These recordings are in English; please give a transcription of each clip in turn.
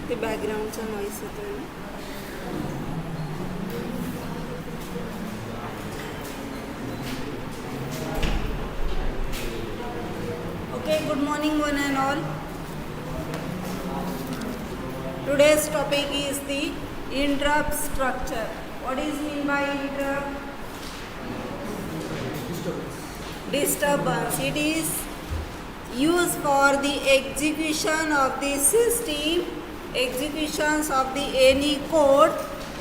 ते बॅकग्राऊंडचा नॉईस येतोय ना. Okay, good morning one and all. Today's topic is the interrupt structure. What is mean by interrupt? Disturbance. It is used for the execution of the system, executions of the any code.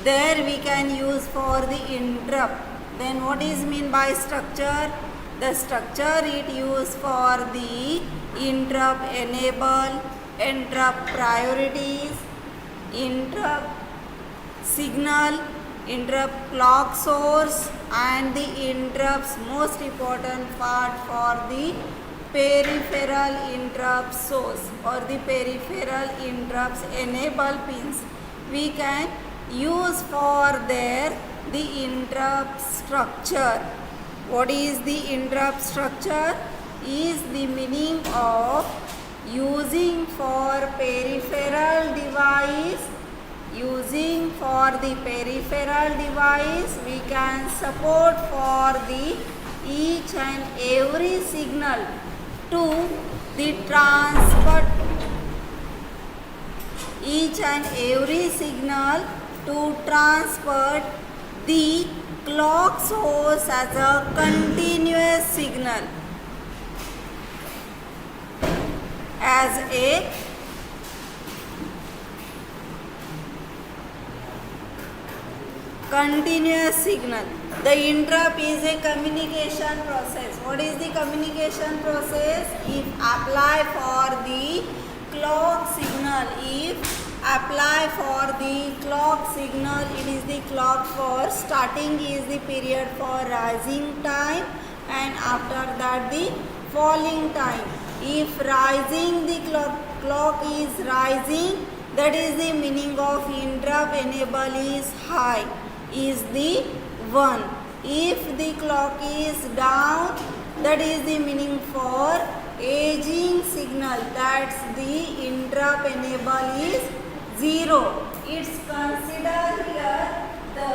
There we can use for the interrupt. Then what is mean by structure? The structure it used for the interrupt enable, interrupt priorities, interrupt signal, interrupt clock source, and the interrupts most important part for the peripheral interrupt source or the peripheral interrupts enable pins. We can use for there the interrupt structure. What is the interrupt structure? Is the meaning of using for peripheral device. Using for the peripheral device, we can support for the each and every signal to the transfer, each and every signal to transfer the clock source as a continuous signal, as a continuous signal. The interrupt is a communication process. What is the communication process? If apply for the clock signal, if apply for the clock signal, it is the clock for starting is the period for rising time and after that the falling time. If rising the clock is rising, that is the meaning of interrupt enable is high, is the 1. If the clock is down, that is the meaning for aging signal, that's the interrupt enable is 0. It's consider here the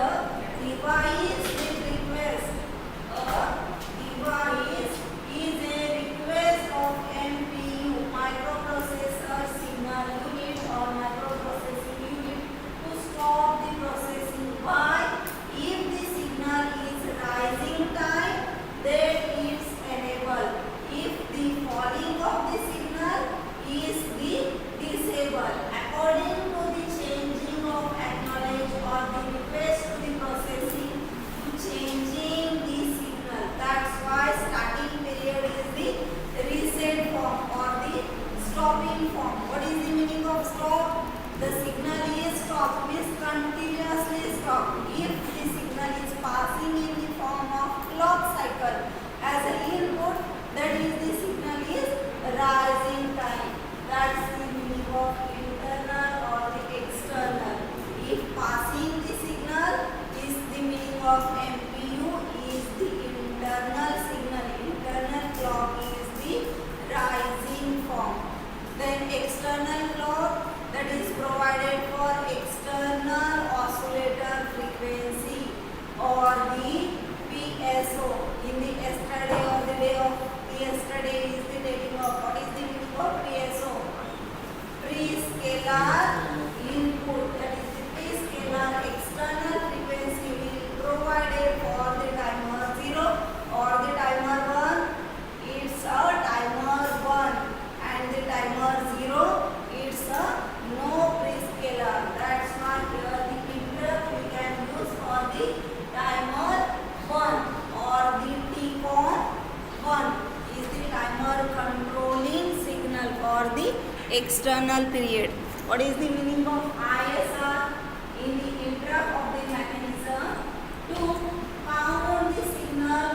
device with request. A device is a request of MPU, microprocessor signal unit or microprocessing unit to stop the processing. Why? If the signal is rising time, then it's enable. If the falling of the signal is the disable. According to the changing of acknowledge or the request to the processing to changing the signal. That's why starting period is the reset form or the stopping form. What is the meaning of stop? The signal is stopped, means continuously stopped. If the signal is passing in the form of clock cycle as an input, that is the signal is rising time. That's the meaning of internal or the external. If passing the signal is the meaning of MPU is the internal signal. Internal clock is the rising form. Then external clock, that is provided for external oscillator frequency or the PSO. In the yesterday or the day of the yesterday is the dating of what is the meaning of PSO? Prescaler input, that is the prescaler external frequency will provided for the timer 0 or the timer 1. It's a timer 1 and the timer 0, it's a no prescaler. That's why here the interrupt we can use for the timer 1 or the TCON 1 is the timer controlling signal for the external period. What is the meaning of ISR? In the interrupt of the mechanism to count the signal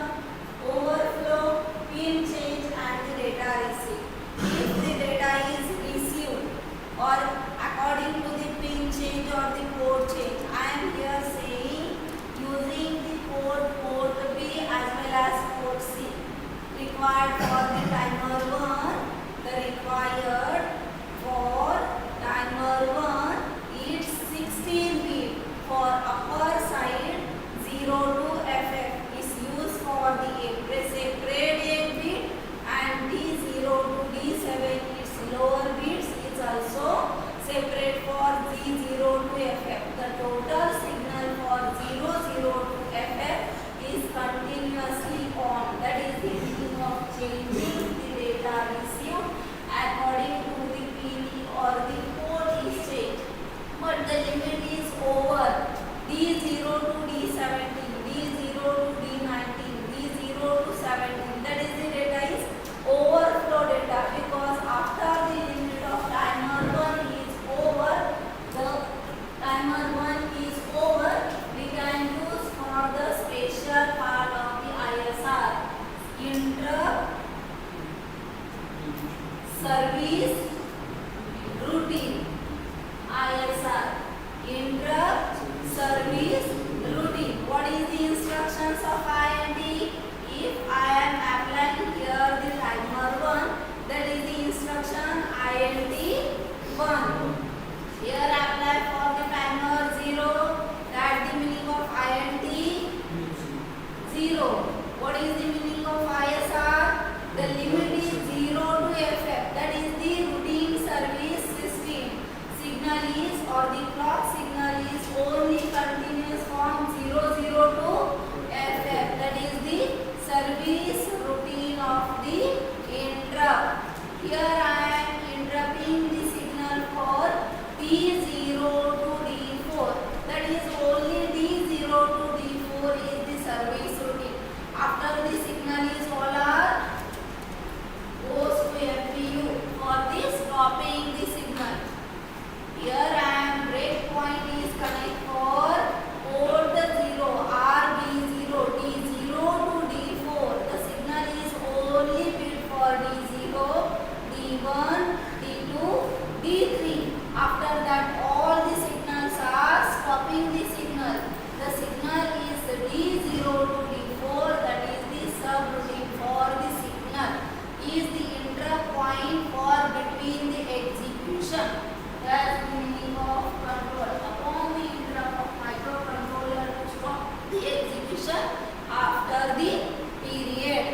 overflow, pin change and the data receipt. If the data is received or according to the pin change or the port change, I am here saying using the port B as well as port C required for the timer 1, the required for timer 1 1. Here I apply for the timer 0. That's the meaning of INT 0. What is the meaning of ISR? The limit is 0 to FF. That is the routine service system. Signal is, or the clock signal is only continuous from 00 to FF. That is the service routine of the interrupt. Here I am interrupting the signal for D0 to D4. That is only D0 to D4 is the service routine. After the signal is over, goes to FPU for the stopping the signal. Here I am breakpoint is connect for port the 0 RB0 D0 to D4. The signal is only built for D0, D1, D2, D3. After that all the signals are stopping the signal. The signal is D0 to D4. That is the subroutine for the signal. Is the interrupt point for between the execution. That's the meaning of control. Upon the interrupt of microcontroller to stop the execution after the period.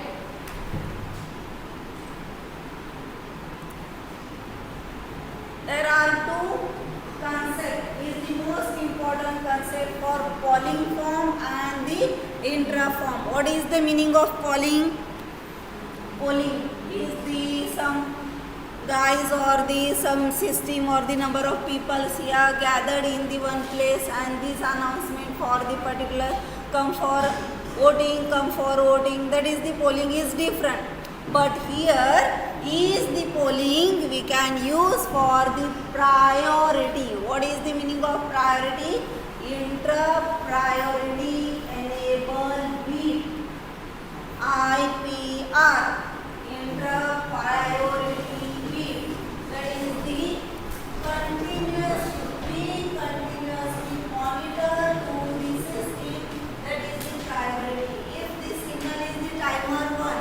There are two concepts. Is the most important concept for polling form and the interrupt form. What is the meaning of polling? Polling is the some guys or the some system or the number of people here gathered in the one place, and this announcement for the particular come for voting, come for voting. That is the polling is different. But here is the polling we can use for the priority. What is the meaning of priority? Interrupt priority enable bit. IPR. Interrupt priority bit. That is the continuously monitor to the system. That is the priority. If the signal is the timer 1,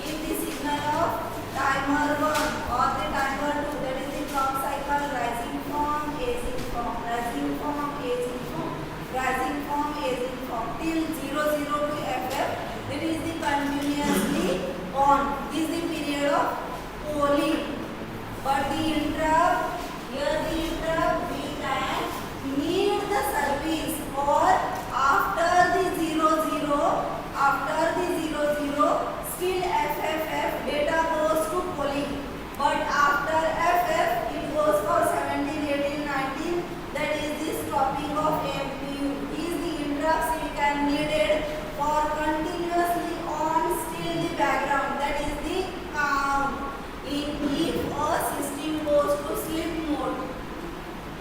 if the signal of timer 1 or the timer 2, that is the clock cycle rising form, aging form, rising form, aging form, rising form, aging form till 00 to FF, that is the continuously on. This is the period of polling. But the interrupt, here the interrupt we can need the service or after the 00, after the 00, still FFF data goes to polling. But after FF it goes for 17, 18, 19. That is the stopping of MPU. Is the interrupts we can needed for continuously on still the background. That is the count. If a system goes to sleep mode,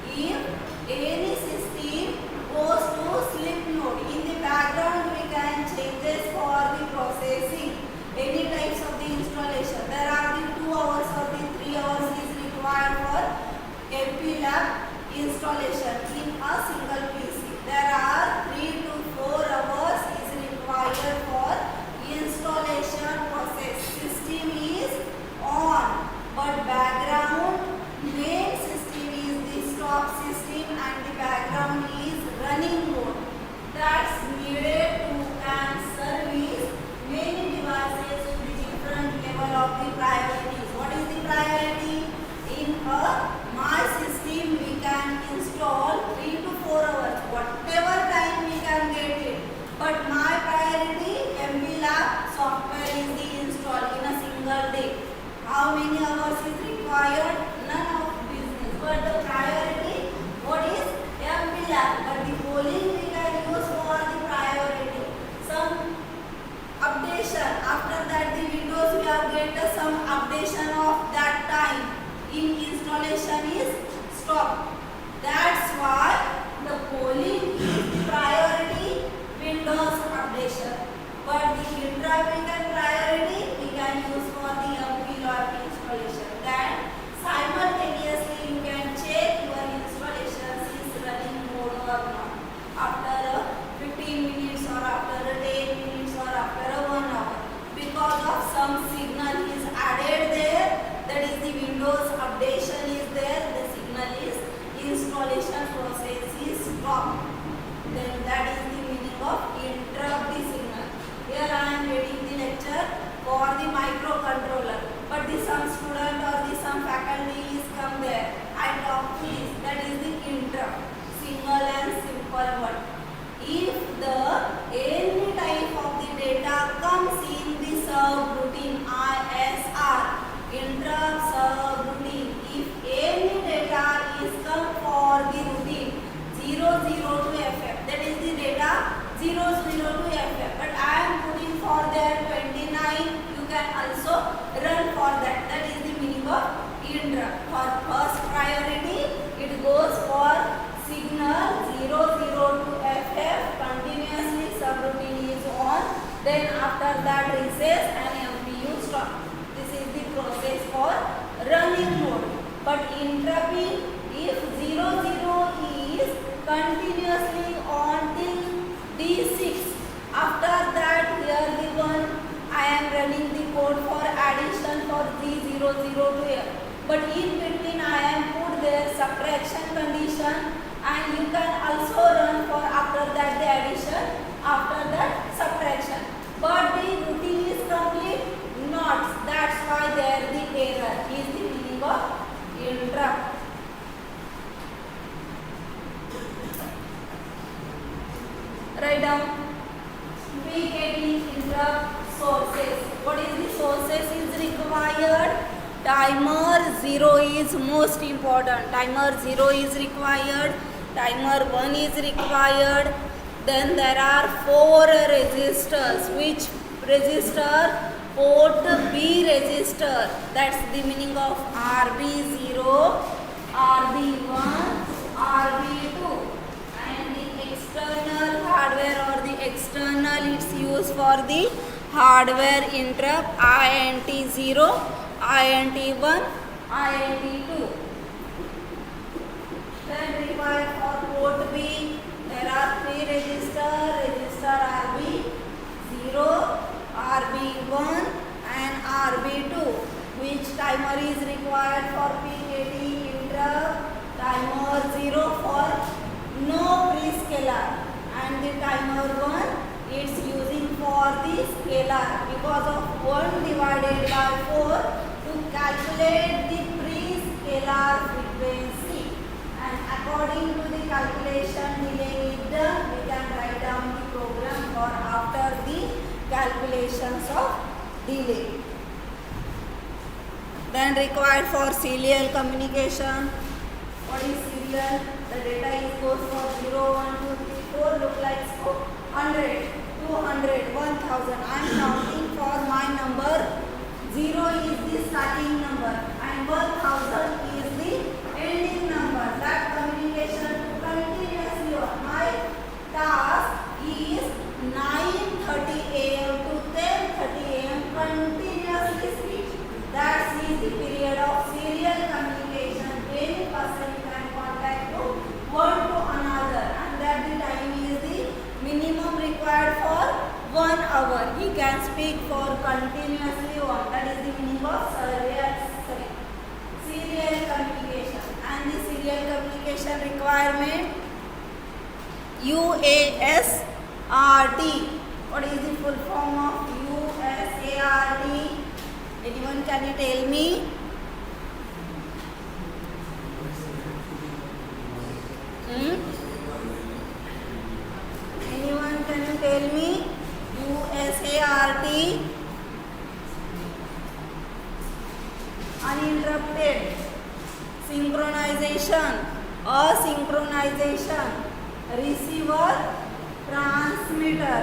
if any system goes to sleep mode, in the background we can changes for the processing any types of the installation. There are the 2 hours or the 3 hours is required for MPLAB installation in a single PC. There are 3 to 4 hours is required for installation process. System is on, but background main system is the stop system and the background is running mode. That's needed to can service many devices with the different level of the priorities. What is the priority? In my system we can install 3 to 4 hours, whatever time we can get it. But my priority MPLAB software is the installed in a single day. How many hours is required? None of business. But the priority, what is MPLAB? But the polling we can use for the priority. Some updation. After that the Windows we have get some updation of that time in installation installation process is stopped. Then that is the meaning of interrupt the signal. Here I am reading the lecture for the microcontroller, but the some student or the some faculty is come there. I talk this, that is the interrupt. Single and simple word. If the any type of the data comes in the subroutine ISR, interrupt subroutine. If any data is come for the routine 00 to FF, that is the data 00 to FF, but I am putting for there 29, you can also run for that. That is the meaning of interrupt. For first priority, it goes for signal 00 to FF, continuously subroutine is on, then after that recess and MPU stop. This is the process for running mode. But interrupting, if 00 is continuously on till D6, after that here the one I am running the code for addition for D00 to F. But in between I am put there subtraction condition, and you can also run for after that the addition, after that subtraction. But the routine is complete? Not. That's why there the error is the meaning of interrupt. Write down. We getting interrupt sources. What is the sources is required? Timer 0 is most important. Timer 0 is required. Timer 1 is required. Then there are 4 registers. Which register? Port B register. That's the meaning of RB0, RB1, RB2. And the external hardware or the external it's used for the hardware interrupt INT0, INT1, INT2. Then required for port B, there are 3 registers, register RB0, RB1 and RB2. Which timer is required for PKT interrupt? Timer 0 for no prescaler, and the timer 1 it's using for the scalar because of 1 divided by 4 to calculate the prescalar frequency, and according to the calculation delay is done, we can write down the program for after the calculations of delay. Then required for serial communication. What is serial? The data is goes for 0, 1, 2, 3, 4, look like so 100, 200, 1000. I am counting for my number. 0 is the starting number and 1000 is the ending number. That communication continuously on. My task is 9:30 AM to 10:30 AM continuously speech. That is the period of serial communication. Any person can contact to one to another, and that the time is the minimum required for 1 hour. He can speak for continuously on. That is the meaning of serial communication. And the serial communication requirement UASRT. What is the full form of UASRT? Anyone can you tell me? Anyone can you tell me? UASRT. Uninterrupted synchronization, asynchronization, receiver, transmitter.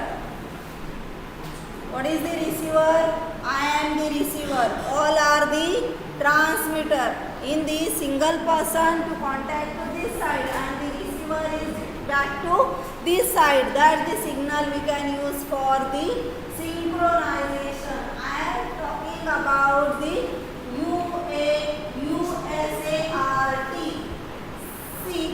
What is the receiver? I am the receiver. All are the transmitter. In the single person to contact to this side, and the receiver is back to this side. That the signal we can use for the synchronization. I am talking about the UASRT. See,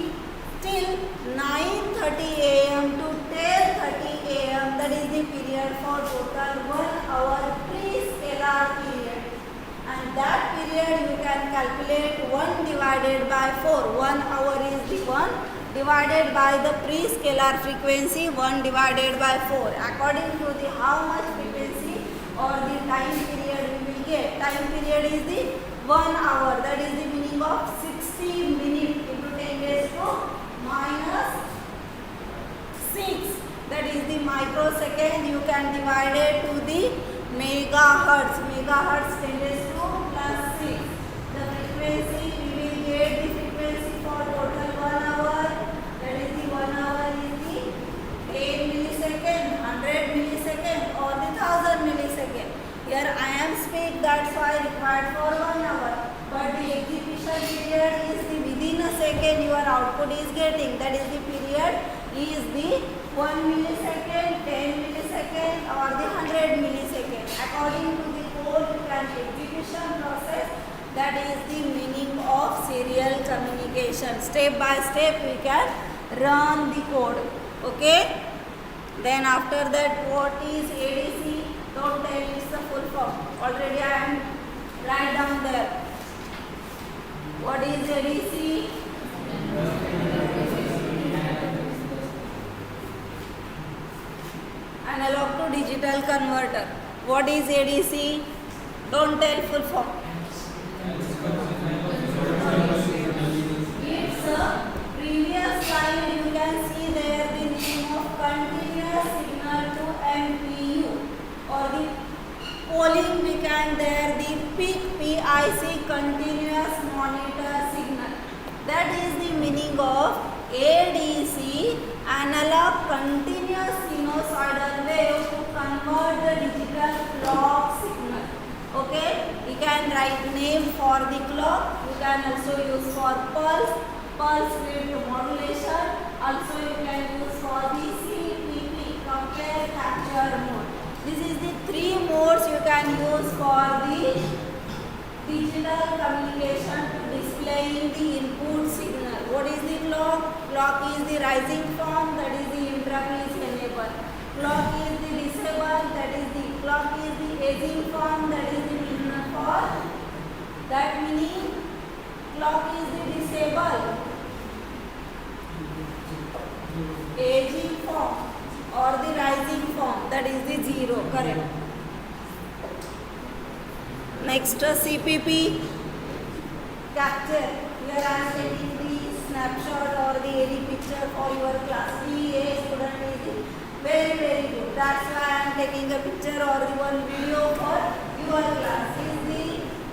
till 9:30 AM to 10:30 AM, that is the period for total 1 hour prescalar period. And that period you can calculate 1 divided by 4. 1 hour is the 1 divided by the pre-scalar frequency 1 divided by 4. According to the how much frequency or the time period we will get. Time period is the 1 hour. That is the meaning of 60 minutes into 10 raised to minus 6. That is the microsecond. You can divide it to the megahertz. Megahertz 10 raised to plus 6. The frequency we will get the frequency for total 1 hour. That is the 1 hour is the 10 millisecond, 100 millisecond or the 1000 millisecond. Here I am speak, that's why required for 1 hour. But the execution period is the within a second your output is getting. That is the period is the 1 millisecond, 10 millisecond or the 100 millisecond. According to the code you can execution process. That is the meaning of serial communication. Step by step we can run the code. Okay. Then after that, what is ADC? Don't tell it's the full form. Already I am write down there. What is ADC? Analog to digital converter. What is ADC? Don't tell full form. It's a previous slide. You can see there the name of continuous signal to MPU or the polling we can there the PIC continuous monitor signal. That is the meaning of ADC, analog continuous sinusoidal wave to convert the digital clock signal. Okay, you can write name for the clock. You can also use for pulse width modulation. Also you can use for the CPP, compare capture mode. This is the 3 modes you can use for the digital communication to displaying the input signal. What is the clock? Clock is the rising form, that is the interrupt is enable. Clock is the disable, that is the clock is the aging form, that is the minimum for. That meaning clock is the disable, aging form or the rising form, that is the 0. Correct. Next CPP, capture. Here I am taking the snapshot or the AD picture for your class. A student is very good. That's why I am taking a picture or the one video for your class. Is the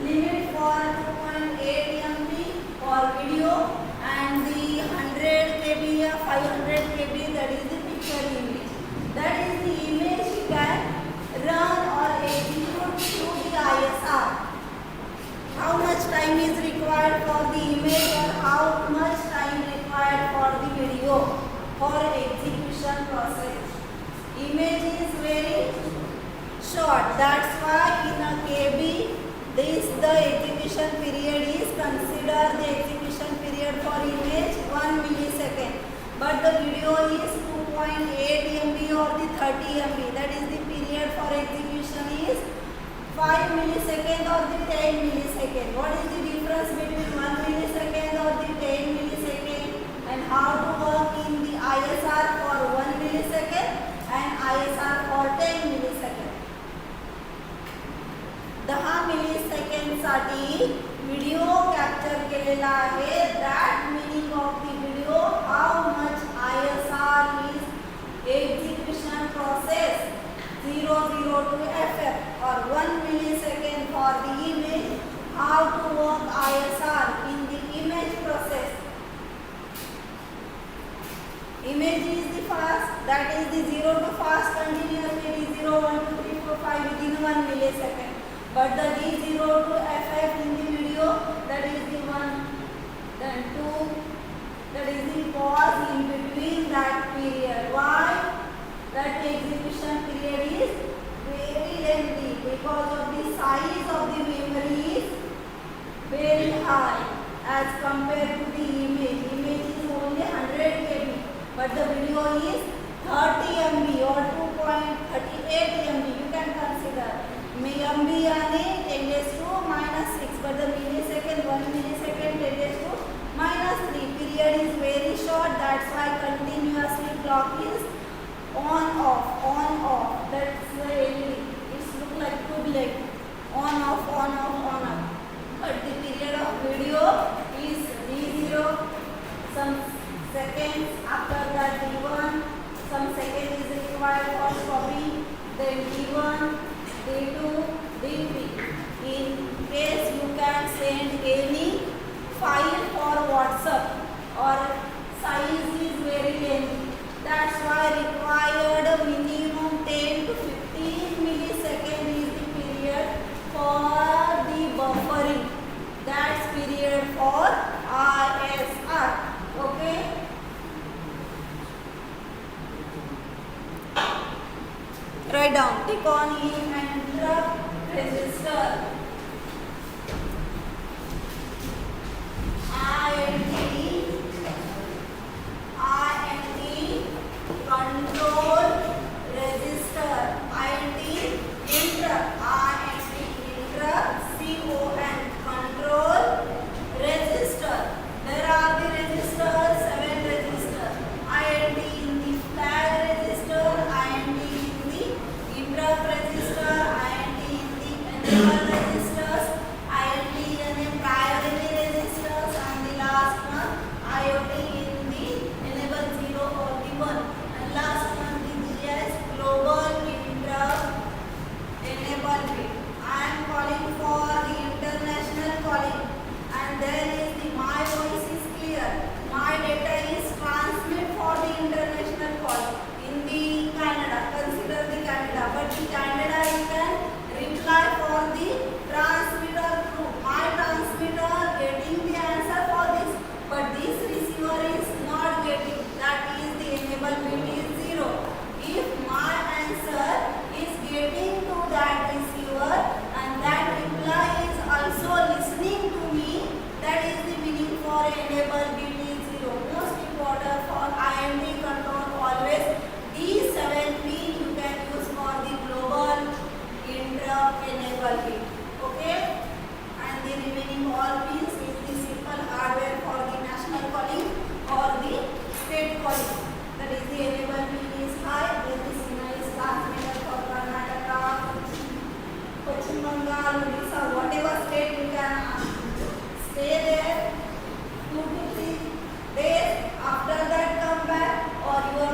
limit for 2.8 MB for video and the 100 KB or 500 KB, that is the picture image. That is the image you can run or execute through the ISR. How much time is required for the image or how much time required for the video for execution process? Image is very short. That's why in a KB the execution period is considered the execution period for image 1 millisecond. But the video is 2.8 MB or the 30 MB. That is the period for execution is 5 millisecond or the 10 millisecond. What is the difference between 1 millisecond or the 10 millisecond? And how to work in the ISR for 1 millisecond and ISR for 10 millisecond. 10 millisecond साठी video capture केलेला आहे. That meaning of the video, how much ISR is execution process 0 to FF or 1 millisecond for the image. How to work ISR in the image process. Image is the fast, that is the 0 to fast continuously 0, 1, 2, 3, 4, 5 within 1 millisecond. But the D0 to FF in the video, that is the 1, then 2, that is the pause in between that period. Why? That execution period is very lengthy because of the size of the memory is very high as compared to the image. Image is only 100 KB, but the video is 30 MB or 2.38 MB. You can consider. MB and 10 raised to minus 6, but the millisecond 1 millisecond 10 raised to minus 3. Period is very clock is on off. That's the LED. It's look like tube light. On off. But the period of video is D0. Some seconds after that D1. Some second is required for stopping. Then D1, D2, D3. In case you can send any file for WhatsApp or size is very lengthy. That's why required minimum 10 to 15 millisecond is the period for the buffering. That's period for ISR. Okay. Write down. Take on in and interrupt register. INT control register. INT interrupt. CON control register. There are the registers, 7 registers. INT in the flag register, INT in the interrupt register, INT in the enable registers, INT in the priority registers, and the last one IOT in the enable 0 or the 1, and last one the GS global interrupt enable bit. I am calling for the international calling, and there is the my voice is clear. My data is transmit for the international call in the Canada. Consider the Canada, but the Canada you can reply for the transmitter through my transmitter getting the answer for this, but this receiver is not getting. That is the enable bit is 0. If my answer is getting to that receiver and that reply is also listening to me, that is the meaning for enable bit is 0. Most important for INT control always these 7 pin you can use for the global interrupt enable bit. Okay, and the remaining all pins is the simple hardware for the national calling or the state calling. That is the enable pin is high, then the signal is transmitted for Karnataka, Pachim Bengal, Odisha, whatever state you can stay there 2 to 3 days. After that come back, or your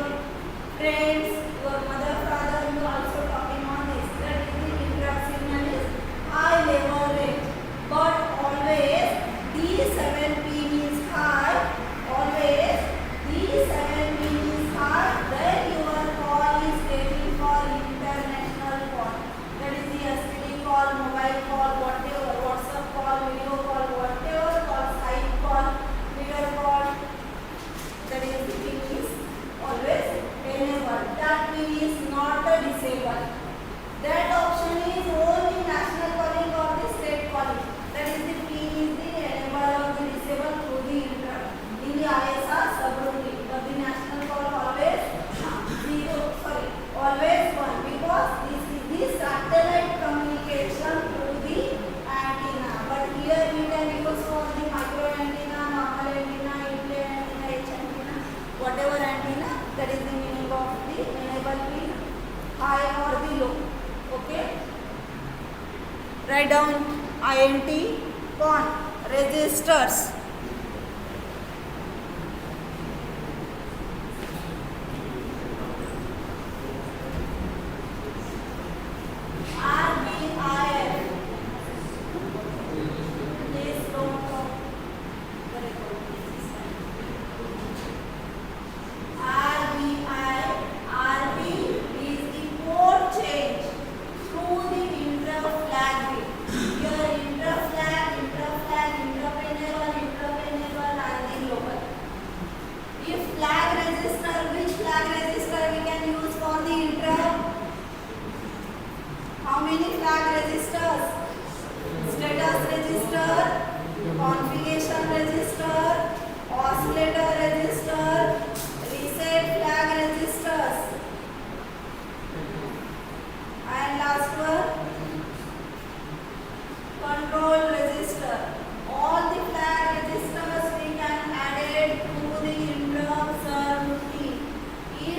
friends, your mother, father, you also talking on this. That is the interrupt signal is high level rate. But always these 7 pin is high. Always these 7 pin is high. Then your call is getting for international call. That is the STD call, mobile call, whatever, WhatsApp call, video call, whatever call, Skype call, video call. That is the pin is always enabled. That pin is not disabled. That option is only national calling or the state calling. That is the pin is the enable or the disable through the interrupt. In the ISR subroutine, but the national call always 0. Sorry, always 1, because this is the satellite communication through the antenna. But here we can use for the micro antenna, normal antenna, airplane antenna, H antenna, whatever antenna. That is the meaning of the enable pin, high or the low. Okay. Write down INT con registers. RBIF. Please don't talk. RB is the code change through the interrupt flag bit. Here interrupt flag, interrupt enable, and the global. If flag register, which flag register we can use for the interrupt? How many flag registers? Status register, configuration register, oscillator register, reset flag registers, and last one control register. All the flag registers we can add it to the interrupt subroutine. If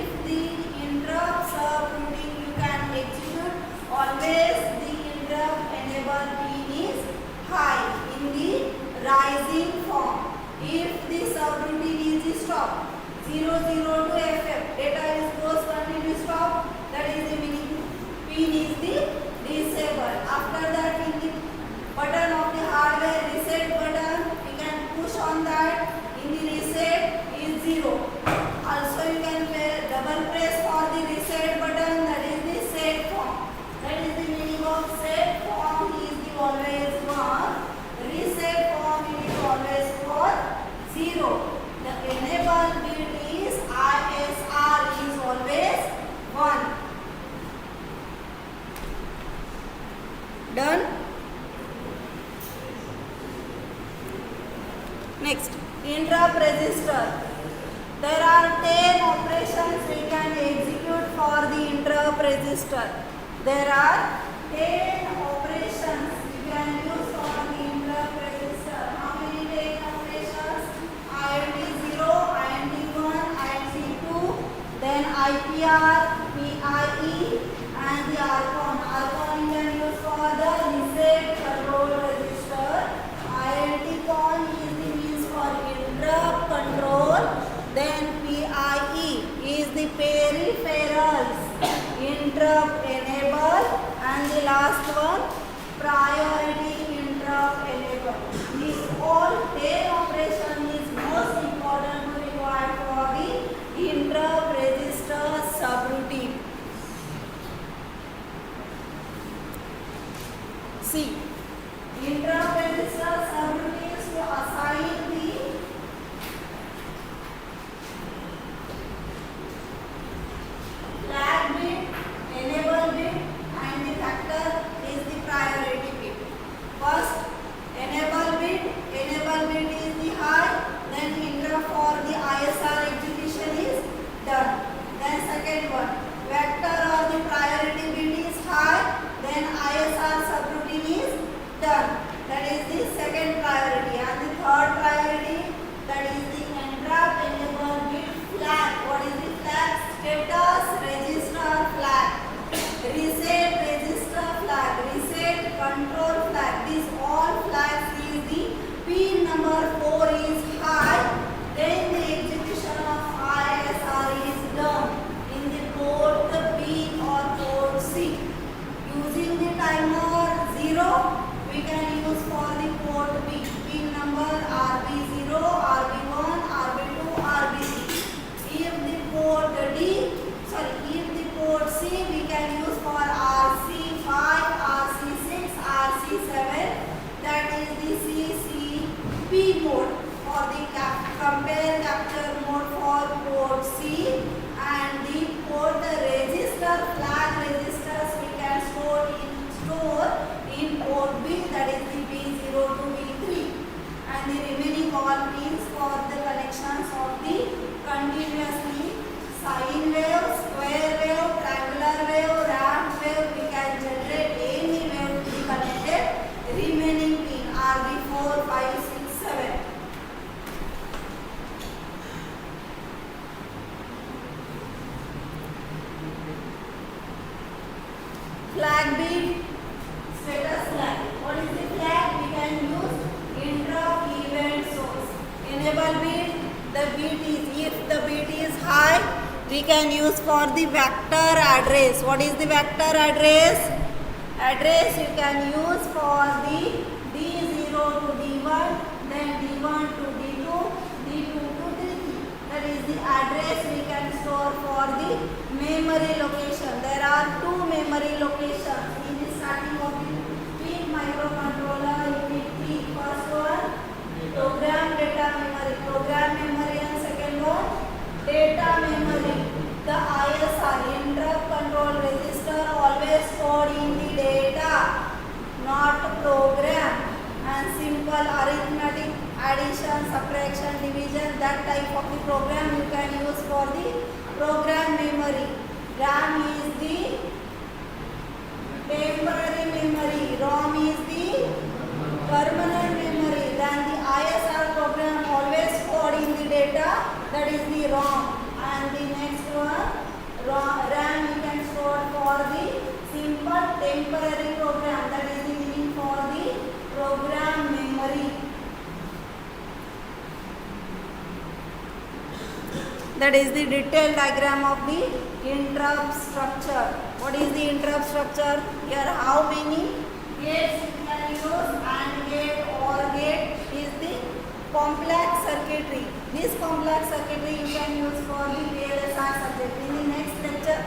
0 0 to FF. Data is goes continue stop. That is the meaning. Pin is the disable. After that, in the button of the hardware reset button, we can push on that. In the reset is 0. Also you can double press for the reset button. That is the set form. That is the meaning of set form is the always 1. Reset form is always for 0. The enable bit is ISR is always 1. Done. Next, interrupt register. There are 10 operations we can execute for the interrupt register. There are 10 operations we can use for the interrupt register. How many 10 operations? INT 0, INT 1, INT 2, then IPR, PIE and the RCON. RCON you can use for the reset control register. INT con is the means for interrupt control. Then PIE is the peripherals, interrupt enable, and the last one priority interrupt enable. This all 10 operation is most important to require for the interrupt register subroutine. See, interrupt register subroutines to assign the flag bit, enable bit, and the factor is the priority bit. First, enable bit is the high, then interrupt for the ISR execution is done. Then second one, vector or the priority bit is high, then ISR subroutine is done. That is the second priority. And the third priority, that is the interrupt enable bit flag. What is the flag? Status register flag, reset register flag, reset control flag. These all flags is the pin number 4 is high, then the execution of ISR is done in the port B or port C. Using the timer 0, we can use for the port B. Pin number RB0, RB1, RB2, RB3. If the port C, we can use for RC5, RC6, RC7. That is the CCP mode for the compare capture mode for port C, and the port register flag registers we can store in port B, that is the B0 to B3, and the remaining all pins for the connections of the continuously sine wave, square wave, triangular wave, ramp wave. We can generate any wave to be connected. Remaining pin RB4, 5, 6, 7. Flag bit, status flag. What is the flag? We can use interrupt event source. Enable bit, the bit is, if the bit is high, we can use for the vector address. What is the vector address? Address you can use for the D0 to D1, then D1 to D2, D2 to D3. That is the address we can store for the memory location. There are 2 memory locations in the starting of the PIC microcontroller unit P. First one, program data memory. Program memory, and second one, data memory. The ISR, interrupt control register, always stored in the data, not program. And simple arithmetic, addition, subtraction, division, that type of the program you can use for the program memory. RAM is the temporary memory, ROM is the permanent memory. Then the ISR program always stored in the data, that is the ROM. And the next one, RAM you can store for the simple temporary program, that is the meaning for the program memory. That is the detailed diagram of the interrupt structure. What is the interrupt structure? Here how many gates you can use? AND gate, OR gate is the complex circuitry. This complex circuitry you can use for the VLSI subject. In the next lecture,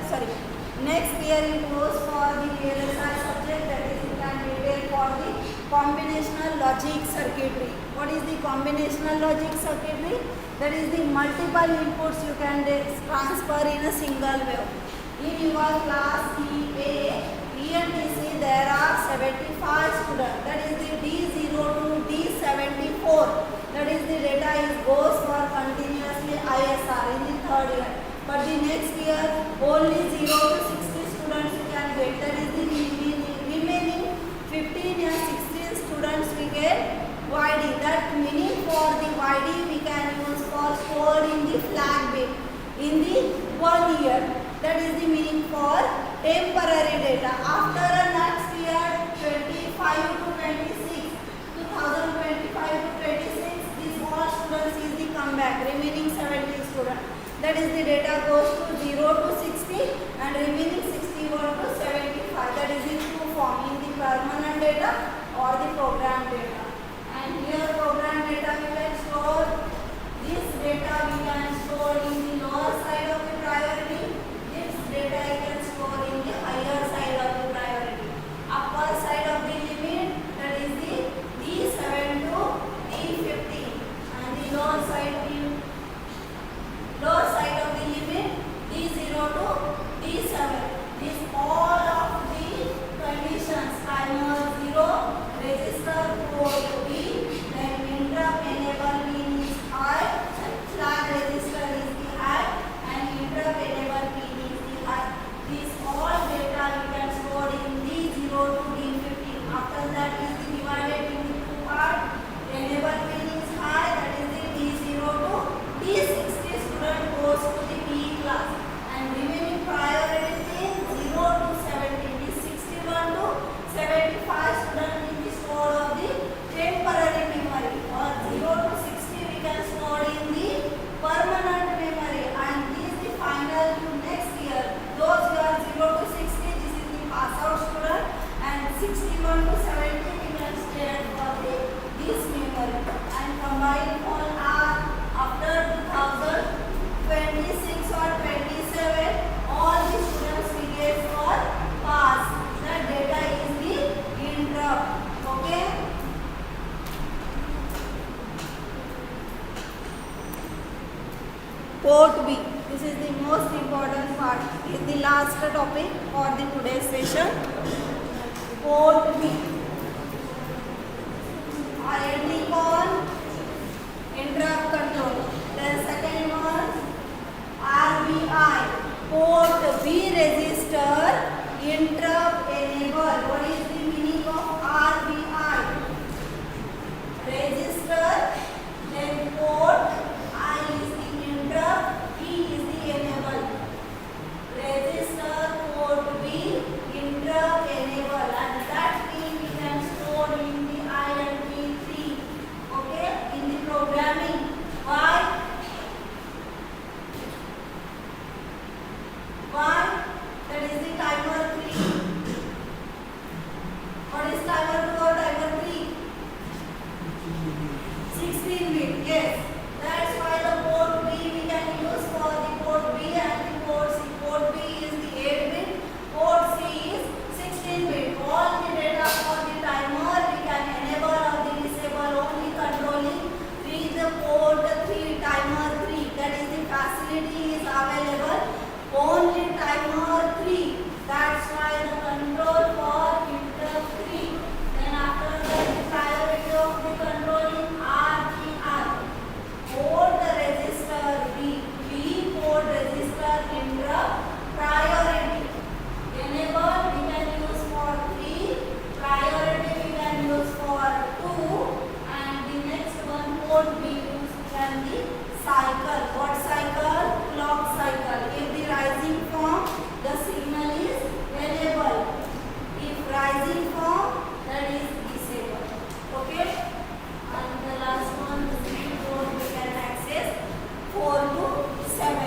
next year it goes for the VLSI subject, that is you can detail for the combinational logic circuitry. What is the combinational logic circuitry? That is the multiple inputs you can transfer in a single wave. In your class CA, ENTC there are 75 students. That is the D0 to D74. That is the data is goes for continuously ISR in the third year. But the next year only 0 to 60 students you can get. That is the remaining 15 and 16 students we get YD. That meaning for the YD we can use for stored in the flag bit in the 1 year. That is the meaning for temporary data. After a next year 25 to 26, 2025 to 26, these all students is the comeback. Remaining 17 students. That is the data goes to 0 to 60 and remaining 61 to 75. That is in two form, in the permanent data or the program data. And here program data we can store. This data we can store in the lower side of the priority. This data you can store in the higher side of the priority. Upper side of the limit, that is the D7 to D15, and the lower side of the limit D0 to D7. This all of the conditions: timer 0, register port B, then interrupt enable pin is high, and flag register is the high, and interrupt enable pin is the high. This all data we can store in D0 to D15. After that is divided into two parts. Enable pin is high, that is the D0 to D60 student goes to the B class, and remaining priority pin 0 to 17 is 61 to 75 student in the store of the temporary memory, or 0 to 60 we can store in the permanent memory, and this is the final to next year. Those who are 0 to 60, this is the pass out student, and 61 to 70 we can store for this memory. And combined all are after 2026 or 27, all the students we get for pass. That data is the interrupt. Okay. Port B. This is the most important part. Is the last topic for the today's session. Port B. INT call, interrupt control. Then second one, RBI, port B register, interrupt enable. What is the meaning of RBI? Register, then port, I is the interrupt, E is the enable. Register, port B, interrupt enable, and that key we can store in the INT3. Okay, in the programming. Why? Why? That is the timer 3. What is timer 2 or timer 3? 16 bit. Yes. That's why the port B we can use for the port B and the port C. Port B is the 8 bit. Port C is 16 bit. All the data for the timer we can enable or the disable only controlling with the port 3, timer 3. That is the facility is available only timer 3. That's why the control for interrupt 3. Then after that the priority of the controlling RTR. Port register B port register interrupt priority. Enable we can use for 3, priority we can use for 2, and the next one port we use can be cycle. What cycle? Clock cycle. If the rising form, the signal is enable. If rising form, that is disable. Okay? And the last one, the second port we can access 4 to 7.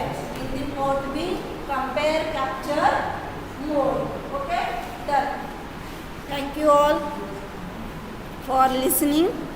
all for listening.